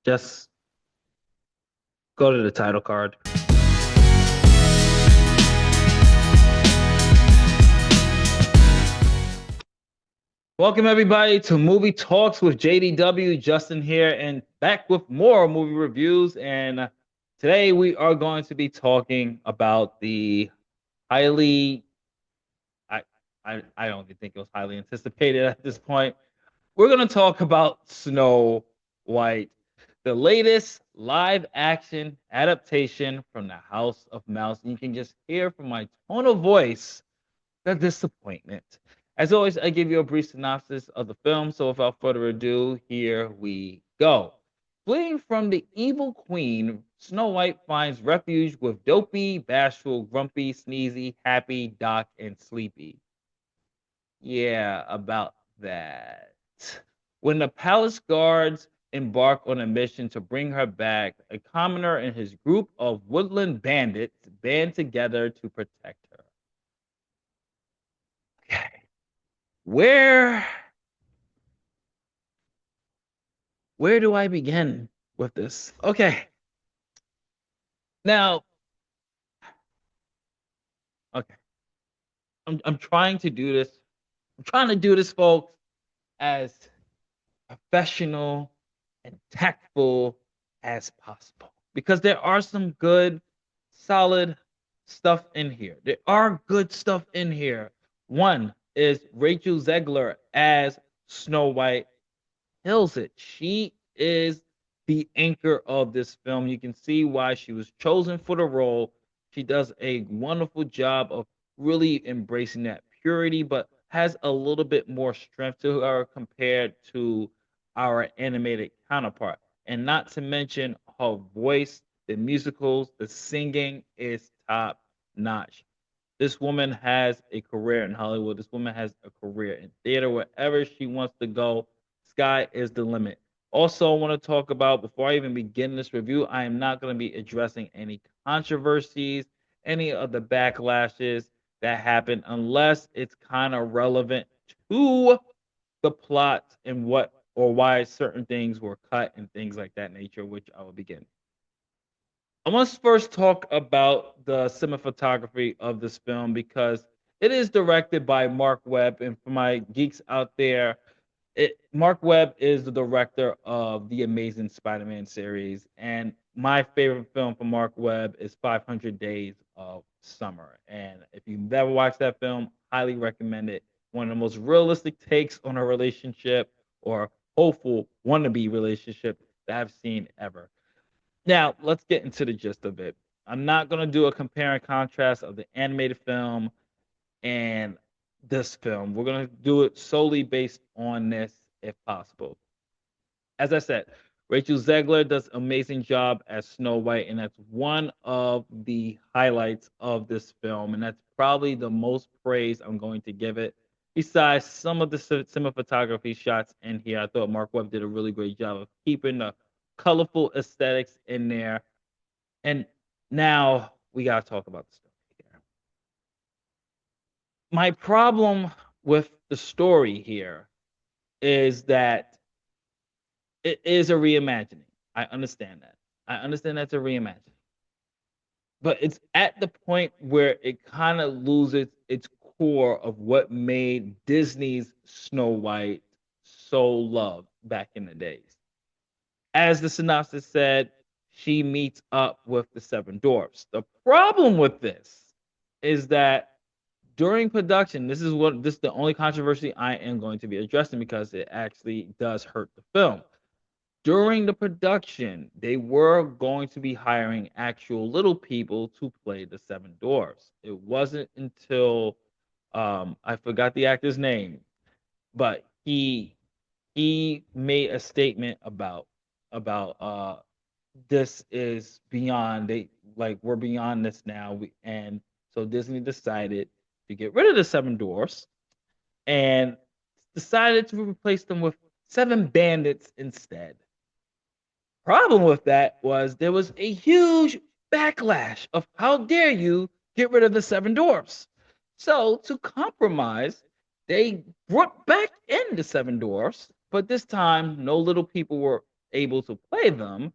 Just go to the title card. Welcome everybody to Movie Talks with JDW. Justin here, and back with more movie reviews. And today we are going to be talking about the highly, I, I don't even think it was highly anticipated at this point. We're going to talk about Snow White, the latest live action adaptation from the House of Mouse. And you can just hear from my tone of voice the disappointment. As always, I give you a brief synopsis of the film. So without further ado, here we go. Fleeing from the evil queen, Snow White finds refuge with Dopey, Bashful, Grumpy, Sneezy, Happy, Doc, and Sleepy. Yeah, about that. When the palace guards embark on a mission to bring her back, a commoner and his group of woodland bandits band together to protect her. Okay. Where where do I begin with this? Okay. Now, okay. I'm trying to do this. I'm trying to do this, folks, as professional and tactful as possible. Because there are some good, solid stuff in here. There are good stuff in here. One is Rachel Zegler as Snow White kills it. She is the anchor of this film. You can see why she was chosen for the role. She does a wonderful job of really embracing that purity, but has a little bit more strength to her compared to our animated counterpart. And not to mention her voice, the musicals, the singing is top notch. This woman has a career in Hollywood. This woman has a career in theater. Wherever she wants to go, sky is the limit. Also, I want to talk about, before I even begin this review, I am not going to be addressing any controversies, any of the backlashes that happen, unless it's kind of relevant to the plot and what or why certain things were cut and things like that nature, which I will begin. I want to first talk about the cinematography of this film because it is directed by Mark Webb. And for my geeks out there, Mark Webb is the director of the Amazing Spider-Man series. And my favorite film from Mark Webb is 500 Days of Summer. And if you've never watched that film, highly recommend it. One of the most realistic takes on a relationship or hopeful wannabe relationship that I've seen ever. Now, let's get into the gist of it. I'm not going to do a compare and contrast of the animated film and this film. We're going to do it solely based on this, if possible. As I said, Rachel Zegler does an amazing job as Snow White, and that's one of the highlights of this film, and that's probably the most praise I'm going to give it. Besides some of the cinematography shots in here, I thought Mark Webb did a really great job of keeping the colorful aesthetics in there. And now we got to talk about the story here. My problem with the story here is that it is a reimagining. I understand that. I understand that's a reimagining. But it's at the point where it kind of loses its core of what made Disney's Snow White so loved back in the days. As the synopsis said, she meets up with the seven dwarfs. The problem with this is that during production, this is the only controversy I am going to be addressing because it actually does hurt the film. During the production, they were going to be hiring actual little people to play the seven dwarfs. It wasn't until I forgot the actor's name, but he made a statement about this is beyond they like we're beyond this now. And so Disney decided to get rid of the seven dwarfs and decided to replace them with seven bandits instead. Problem with that was there was a huge backlash of how dare you get rid of the seven dwarfs. So to compromise, they brought back in the seven dwarfs, but this time no little people were able to play them,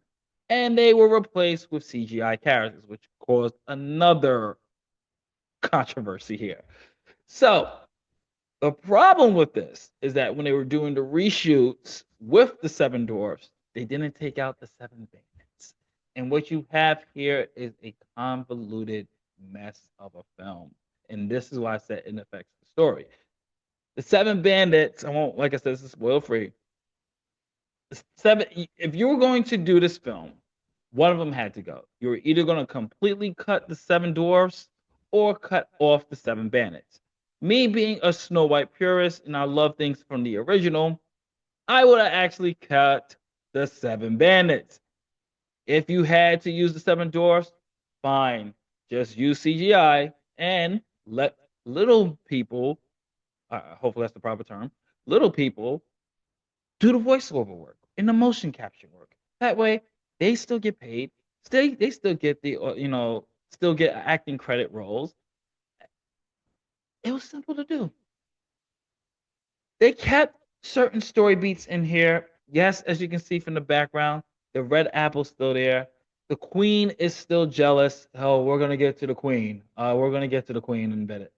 and they were replaced with CGI characters, which caused another controversy here. So the problem with this is that when they were doing the reshoots with the Seven Dwarfs, they didn't take out the Seven Bandits. And what you have here is a convoluted mess of a film. And this is why I said it affects the story. The Seven Bandits, I won't, like I said, this is spoil free. If you were going to do this film, one of them had to go. You were either going to completely cut the Seven Dwarfs or cut off the Seven Bandits. Me being a Snow White purist and I love things from the original, I would have actually cut the Seven Bandits. If you had to use the Seven Dwarfs, fine. Just use CGI and let little people, hopefully that's the proper term, little people do the voiceover work and the motion capture work. That way, they still get paid. They still get the still get acting credit roles. It was simple to do. They kept certain story beats in here. Yes, as you can see from the background, the red apple's still there. The queen is still jealous. Oh, we're gonna get to the queen. We're gonna get to the queen in a minute.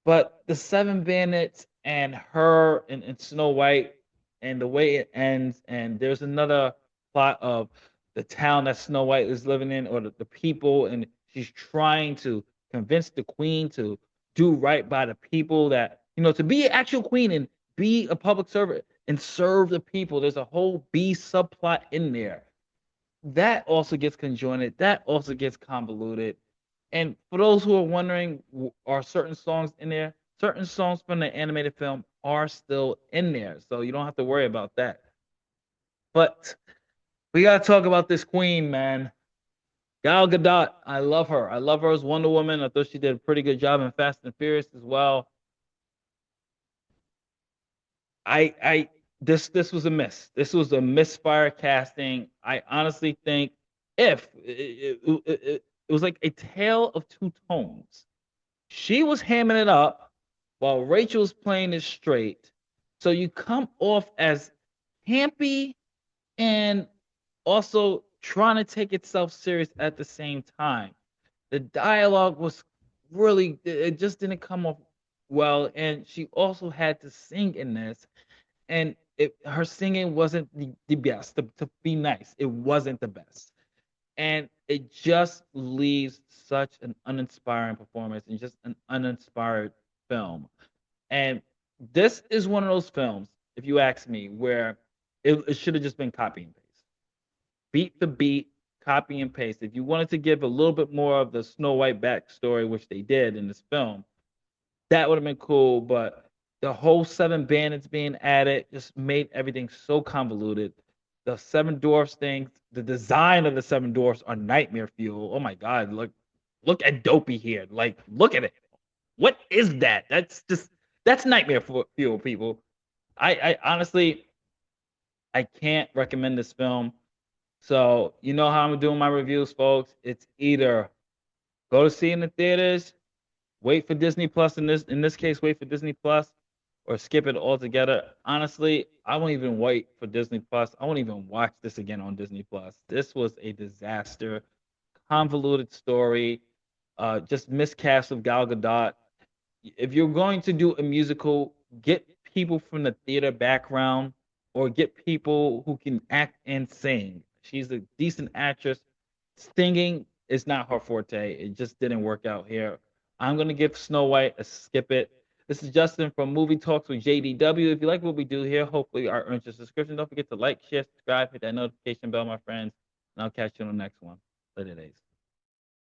But the Seven Bandits and her and Snow White and the way it ends, and there's another plot of the town that Snow White is living in, or the people, and she's trying to convince the queen to do right by the people, that to be an actual queen and be a public servant and serve the people. There's a whole B subplot in there. That also gets conjoined. That also gets convoluted. And for those who are wondering, are certain songs in there? Certain songs from the animated film are still in there, so you don't have to worry about that. But we gotta talk about this queen, man. Gal Gadot. I love her. I love her as Wonder Woman. I thought she did a pretty good job in Fast and Furious as well. This was a miss. This was a misfire casting. I honestly think if it was like a tale of two tones. She was hamming it up while Rachel's playing it straight. So you come off as campy and also trying to take itself serious at the same time. The dialogue was really, it just didn't come off well. And she also had to sing in this. And her singing wasn't the best. To be nice, it wasn't the best. And it just leaves such an uninspiring performance and just an uninspired film. And this is one of those films, if you ask me, where it should have just been copy and paste. Beat for beat, copy and paste. If you wanted to give a little bit more of the Snow White backstory, which they did in this film, that would have been cool. But the whole Seven Bandits being added just made everything so convoluted. The Seven Dwarfs thing, the design of the Seven Dwarfs are nightmare fuel. Oh my God, look at Dopey here. Like, look at it. What is that? That's nightmare fuel, people. I honestly, I can't recommend this film. So you know how I'm doing my reviews, folks. It's either go to see in the theaters, wait for Disney Plus, in this case, wait for Disney Plus, or skip it altogether. Honestly, I won't even wait for Disney Plus. I won't even watch this again on Disney Plus. This was a disaster, convoluted story, just miscast of Gal Gadot. If you're going to do a musical, get people from the theater background or get people who can act and sing. She's a decent actress. Singing is not her forte. It just didn't work out here. I'm going to give Snow White a skip it. This is Justin from Movie Talks with JDW. If you like what we do here, hopefully our earned your subscription. Don't forget to like, share, subscribe, hit that notification bell, my friends. And I'll catch you on the next one. Later days.